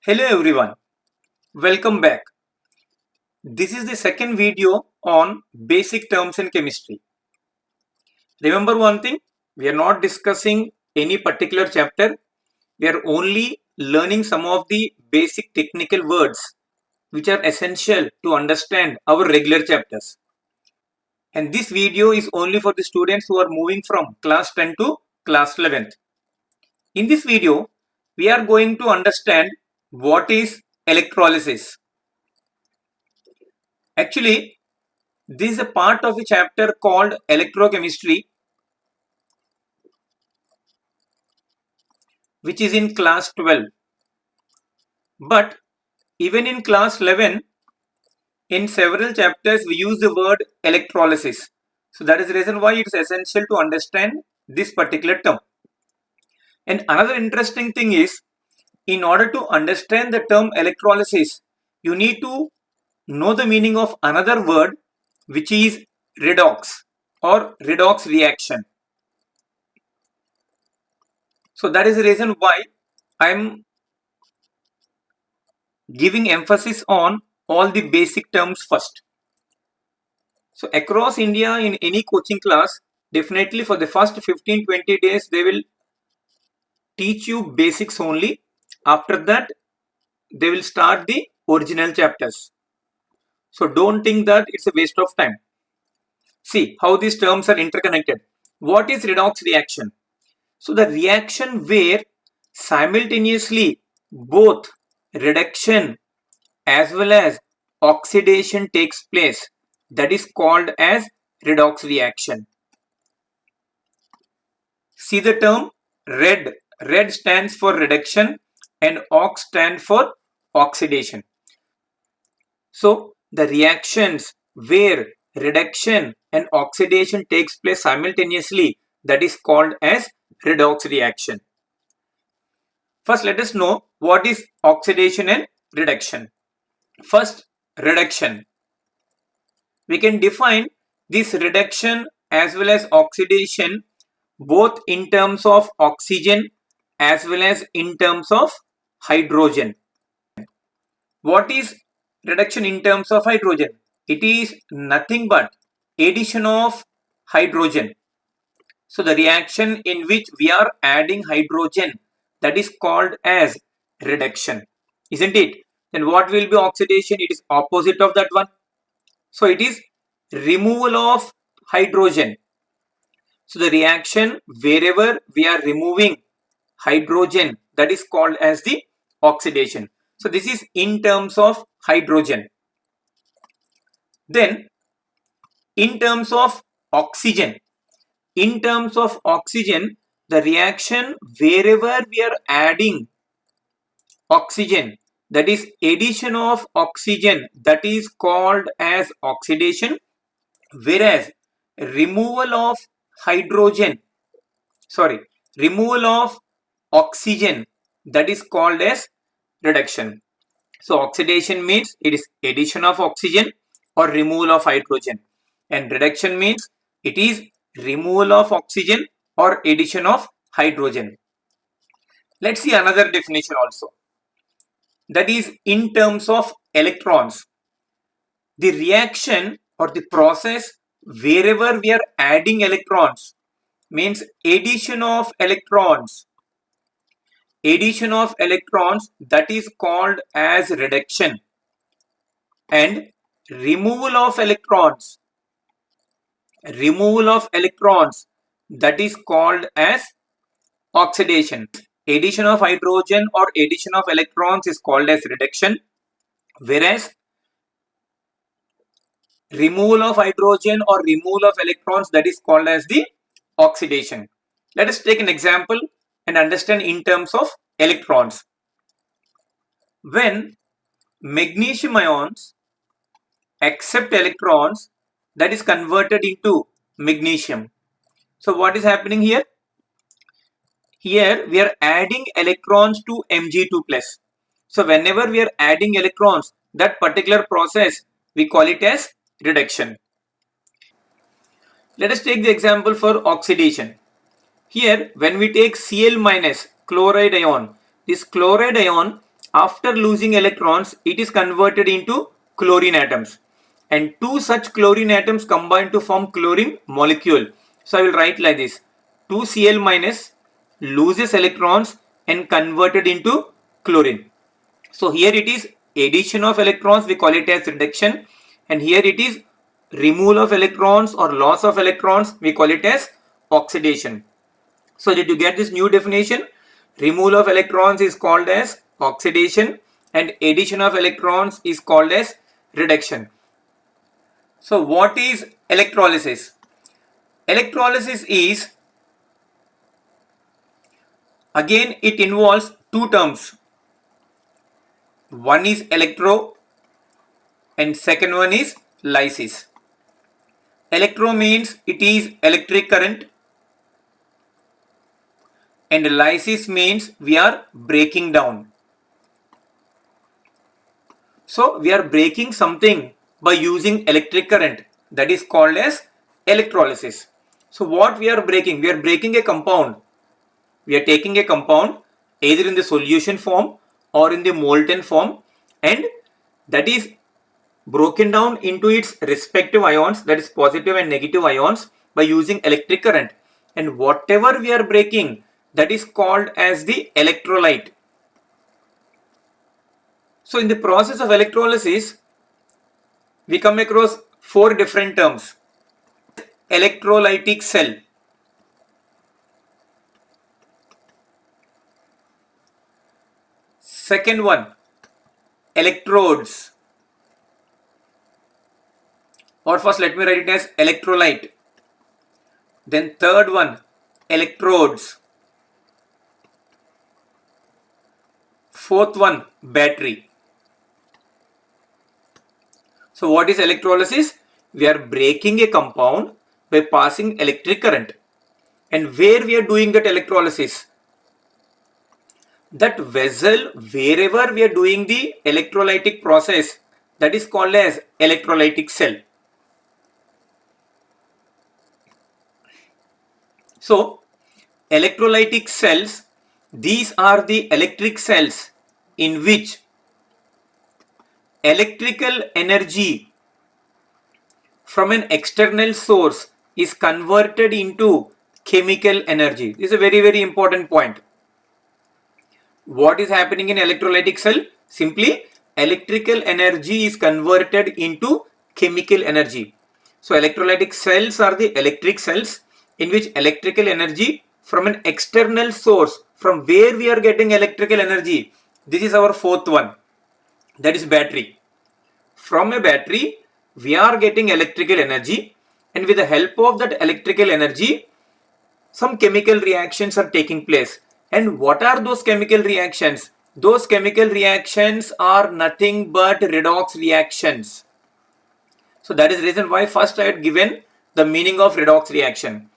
Hello everyone, welcome back. This is the second video on basic terms in chemistry. Remember one thing, we are not discussing any particular chapter. We are only learning some of the basic technical words which are essential to understand our regular chapters. And this video is only for the students who are moving from class 10 to class 11th. In this video, we are going to understand what is electrolysis. Actually, this is a part of a chapter called electrochemistry, which is in class 12. But even in class 11, in several chapters, we use the word electrolysis. So that is the reason why it is essential to understand this particular term. And another interesting thing is, in order to understand the term electrolysis, you need to know the meaning of another word, which is redox or redox reaction. So that is the reason why I am giving emphasis on all the basic terms first. So across India in any coaching class, definitely for the first 15-20 days, they will teach you basics only. After that, they will start the original chapters. So don't think that it's a waste of time. See how these terms are interconnected. What is redox reaction? So the reaction where simultaneously both reduction as well as oxidation takes place, that is called as redox reaction. See the term red. Red stands for reduction and ox stands for oxidation. So the reactions where reduction and oxidation takes place simultaneously, that is called as redox reaction. First, let us know what is oxidation and reduction. First, reduction. We can define this reduction as well as oxidation both in terms of oxygen as well as in terms of hydrogen. What is reduction in terms of hydrogen? It is nothing but addition of hydrogen. So the reaction in which we are adding hydrogen, that is called as reduction, isn't it? Then what will be oxidation? It is opposite of that one. So it is removal of hydrogen. So the reaction wherever we are removing hydrogen, that is called as the oxidation. So this is in terms of hydrogen. Then in terms of oxygen, the reaction wherever we are adding oxygen, that is addition of oxygen, that is called as oxidation, whereas removal of oxygen, that is called as reduction. So oxidation means it is addition of oxygen or removal of hydrogen, and reduction means it is removal of oxygen or addition of hydrogen. Let's see another definition also, that is in terms of electrons. The reaction or the process wherever we are adding electrons means addition of electrons, that is called as reduction, and removal of electrons, that is called as oxidation. Addition of hydrogen or addition of electrons is called as reduction, whereas removal of hydrogen or removal of electrons, that is called as the oxidation. Let us take an example and understand in terms of electrons. When magnesium ions accept electrons, that is converted into magnesium. So what is happening here? Here we are adding electrons to Mg2+. So whenever we are adding electrons, that particular process we call it as reduction. Let us take the example for oxidation. Here when we take Cl- chloride ion, this chloride ion after losing electrons, it is converted into chlorine atoms. And two such chlorine atoms combine to form chlorine molecule. So I will write like this. 2Cl minus loses electrons and converted into chlorine. So here it is addition of electrons, we call it as reduction, and here it is removal of electrons or loss of electrons, we call it as oxidation. So did you get this new definition? Removal of electrons is called as oxidation and addition of electrons is called as reduction. So what is electrolysis? Electrolysis is, again it involves two terms. One is electro and second one is lysis. Electro means it is electric current and lysis means we are breaking down. So we are breaking something by using electric current, that is called as electrolysis. So what we are breaking? We are breaking a compound. We are taking a compound either in the solution form or in the molten form, and that is broken down into its respective ions, that is positive and negative ions, by using electric current. And whatever we are breaking, that is called as the electrolyte. So in the process of electrolysis, we come across four different terms. Electrolytic cell. Second one, electrodes. Or first let me write it as electrolyte. Then third one, electrodes. Fourth one, battery. So what is electrolysis? We are breaking a compound by passing electric current. And where we are doing that electrolysis? That vessel, wherever we are doing the electrolytic process, that is called as electrolytic cell. So electrolytic cells, these are the electric cells in which electrical energy from an external source is converted into chemical energy. This is a very, very important point. What is happening in electrolytic cell? Simply electrical energy is converted into chemical energy. So electrolytic cells are the electric cells in which electrical energy from an external source, from where we are getting electrical energy. This is our fourth one, that is battery. From a battery we are getting electrical energy, and with the help of that electrical energy some chemical reactions are taking place. And what are those chemical reactions? Those chemical reactions are nothing but redox reactions. So that is the reason why first I had given the meaning of redox reaction.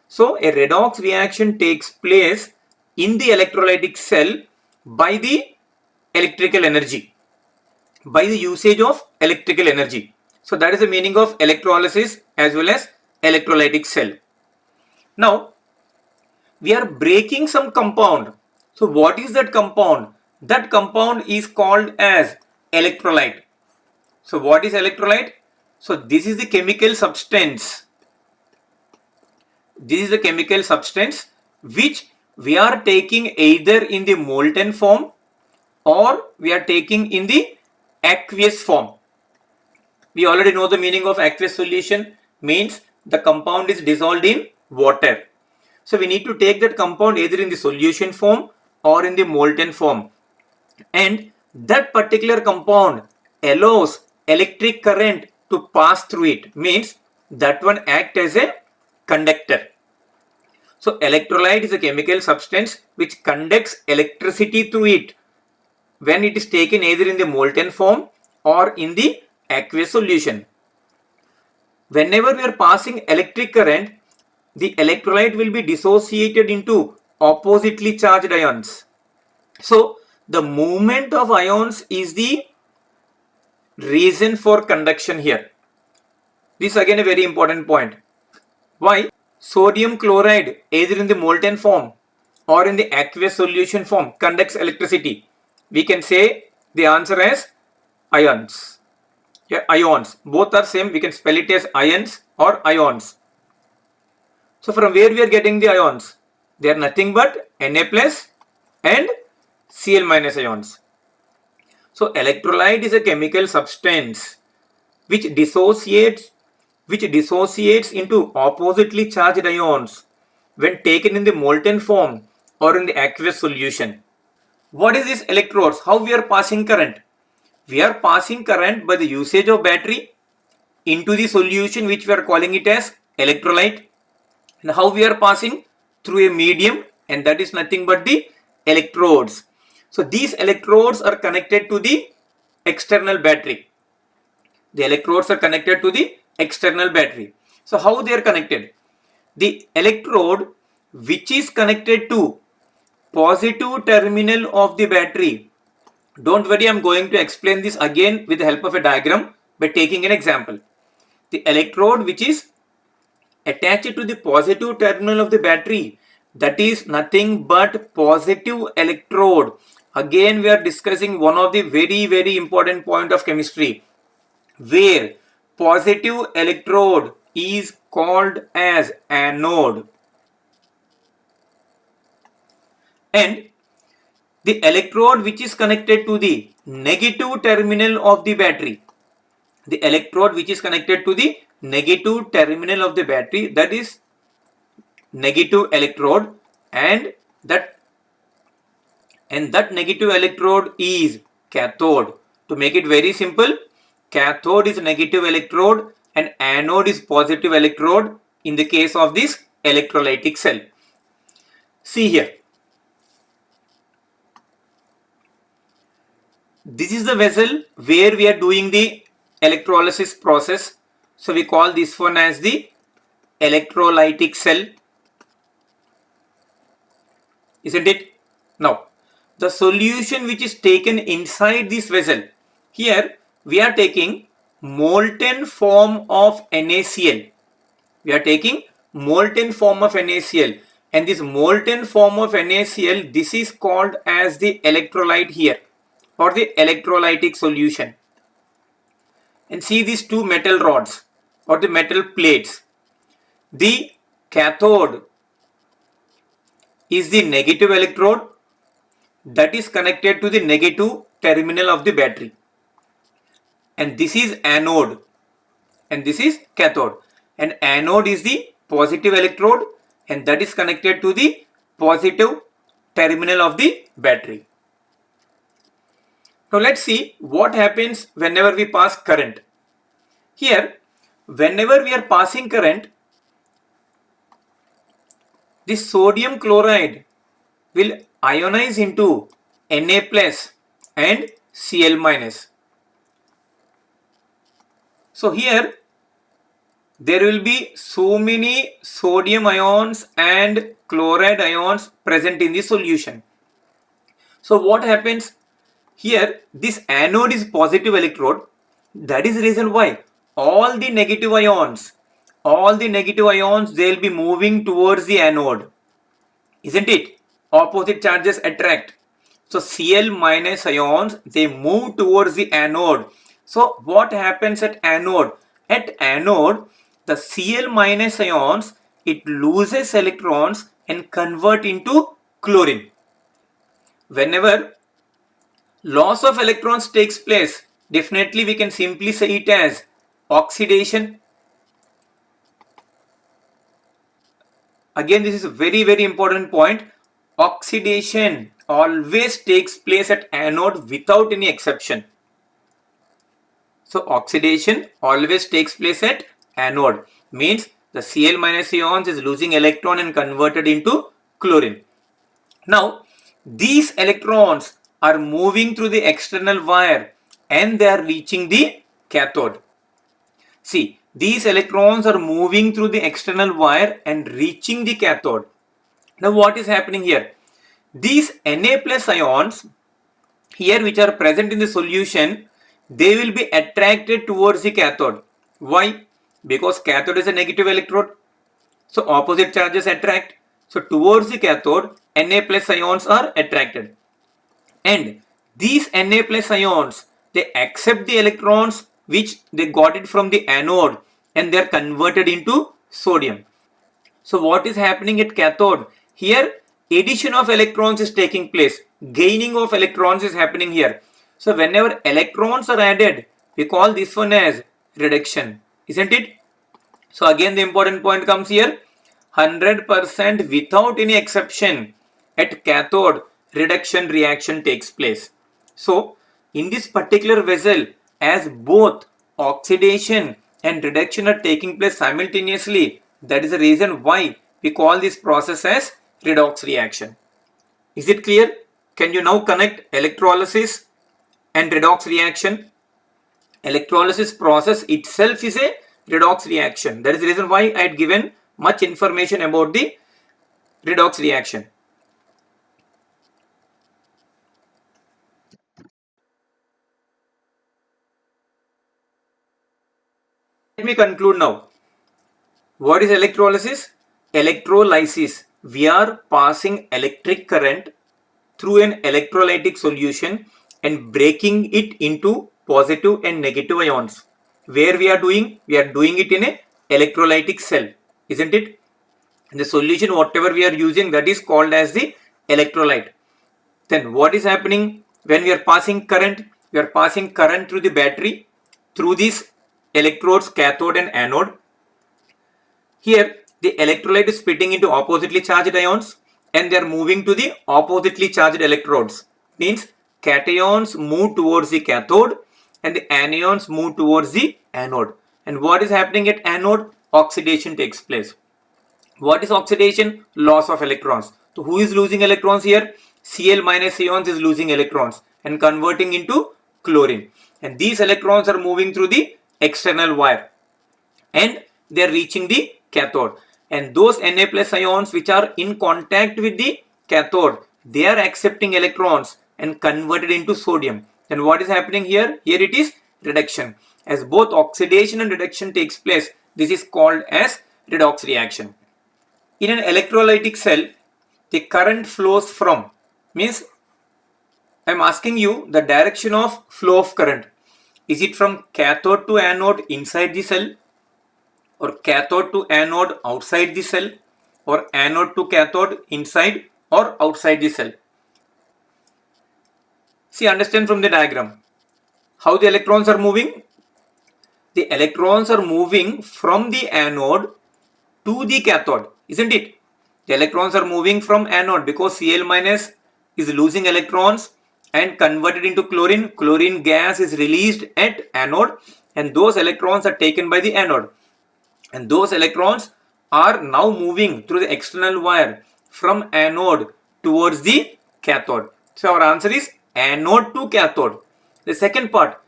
So a redox reaction takes place in the electrolytic cell by the electrical energy, by the usage of electrical energy. So that is the meaning of electrolysis as well as electrolytic cell. Now we are breaking some compound. So what is that compound? That compound is called as electrolyte. So what is electrolyte? So this is the chemical substance. This is the chemical substance which we are taking either in the molten form or we are taking in the aqueous form. We already know the meaning of aqueous solution, means the compound is dissolved in water. So we need to take that compound either in the solution form or in the molten form, and that particular compound allows electric current to pass through it, means that one acts as a conductor. So electrolyte is a chemical substance which conducts electricity through it when it is taken either in the molten form or in the aqueous solution. Whenever we are passing electric current, the electrolyte will be dissociated into oppositely charged ions. So the movement of ions is the reason for conduction here. This is again a very important point. Why? Sodium chloride either in the molten form or in the aqueous solution form conducts electricity. We can say the answer as ions. Yeah, ions. Both are same. We can spell it as ions or ions. So from where we are getting the ions? They are nothing but Na plus and Cl minus ions. So electrolyte is a chemical substance which dissociates into oppositely charged ions when taken in the molten form or in the aqueous solution. What is this electrodes? How we are passing current? We are passing current by the usage of battery into the solution which we are calling it as electrolyte. And how we are passing? Through a medium, and that is nothing but the electrodes. So these electrodes are connected to the external battery. The electrodes are connected to the external battery. So how they are connected? The electrode which is connected to positive terminal of the battery. Don't worry, I'm going to explain this again with the help of a diagram by taking an example. The electrode which is attached to the positive terminal of the battery, that is nothing but positive electrode. Again we are discussing one of the very important point of chemistry, where positive electrode is called as anode, and the electrode which is connected to the negative terminal of the battery, the electrode which is connected to the negative terminal of the battery, that is negative electrode, and that negative electrode is cathode. To make it very simple, cathode is negative electrode and anode is positive electrode in the case of this electrolytic cell. See here, this is the vessel where we are doing the electrolysis process. So we call this one as the electrolytic cell, isn't it? Now the solution which is taken inside this vessel, here we are taking molten form of NaCl. We are taking molten form of NaCl, and this molten form of NaCl, this is called as the electrolyte here, or the electrolytic solution. And see these two metal rods or the metal plates. The cathode is the negative electrode that is connected to the negative terminal of the battery, and this is anode and this is cathode, and anode is the positive electrode and that is connected to the positive terminal of the battery. Now let's see what happens whenever we pass current. Here, whenever we are passing current, the sodium chloride will ionize into Na plus and Cl minus. So here there will be so many sodium ions and chloride ions present in the solution. So what happens here? This anode is positive electrode. That is the reason why all the negative ions they will be moving towards the anode, isn't it? Opposite charges attract. So Cl minus ions, they move towards the anode. So what happens at anode? At anode, the Cl minus ions, it loses electrons and convert into chlorine. Whenever loss of electrons takes place, definitely we can simply say it as oxidation. Again, this is a very important point. Oxidation always takes place at anode without any exception. So oxidation always takes place at anode, means the Cl minus ions is losing electron and converted into chlorine. Now these electrons are moving through the external wire and they are reaching the cathode. See, these electrons are moving through the external wire and reaching the cathode. Now what is happening here? These Na plus ions here which are present in the solution, they will be attracted towards the cathode. Why? Because cathode is a negative electrode. So opposite charges attract. So towards the cathode, Na plus ions are attracted. And these Na plus ions, they accept the electrons which they got it from the anode and they are converted into sodium. So what is happening at cathode? Here addition of electrons is taking place. Gaining of electrons is happening here. So whenever electrons are added, we call this one as reduction, isn't it? So again the important point comes here. 100% without any exception at cathode reduction reaction takes place. So in this particular vessel, as both oxidation and reduction are taking place simultaneously, that is the reason why we call this process as redox reaction. Is it clear? Can you now connect electrolysis and redox reaction? Electrolysis process itself is a redox reaction. That is the reason why I had given much information about the redox reaction. Let me conclude now. What is electrolysis? Electrolysis. We are passing electric current through an electrolytic solution and breaking it into positive and negative ions. Where we are doing? We are doing it in a electrolytic cell, isn't it? And the solution whatever we are using, that is called as the electrolyte. Then what is happening when we are passing current? We are passing current through the battery, through these electrodes, cathode and anode. Here the electrolyte is splitting into oppositely charged ions and they are moving to the oppositely charged electrodes. Means cations move towards the cathode and the anions move towards the anode. And what is happening at anode? Oxidation takes place. What is oxidation? Loss of electrons. So who is losing electrons here? Cl minus ions is losing electrons and converting into chlorine. And these electrons are moving through the external wire and they are reaching the cathode. And those Na plus ions which are in contact with the cathode, they are accepting electrons and converted into sodium. Then what is happening here? Here it is reduction. As both oxidation and reduction takes place, this is called as redox reaction. In an electrolytic cell, the current flows from, means I am asking you the direction of flow of current. Is it from cathode to anode inside the cell, or cathode to anode outside the cell, or anode to cathode inside or outside the cell? See, understand from the diagram how the electrons are moving. The electrons are moving from the anode to the cathode, isn't it? The electrons are moving from anode because Cl minus is losing electrons and converted into chlorine. Chlorine gas is released at anode and those electrons are taken by the anode. And those electrons are now moving through the external wire from anode towards the cathode. So our answer is anode to cathode. The second part,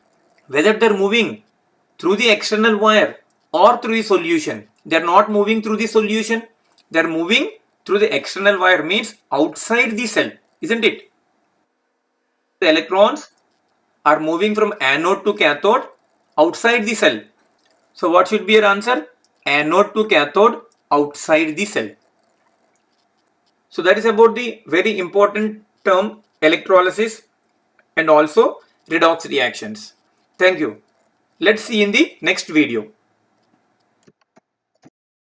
whether they are moving through the external wire or through the solution. They are not moving through the solution. They are moving through the external wire, means outside the cell, isn't it? The electrons are moving from anode to cathode outside the cell. So what should be your answer? Anode to cathode outside the cell. So that is about the very important term electrolysis and also redox reactions. Thank you. Let's see in the next video.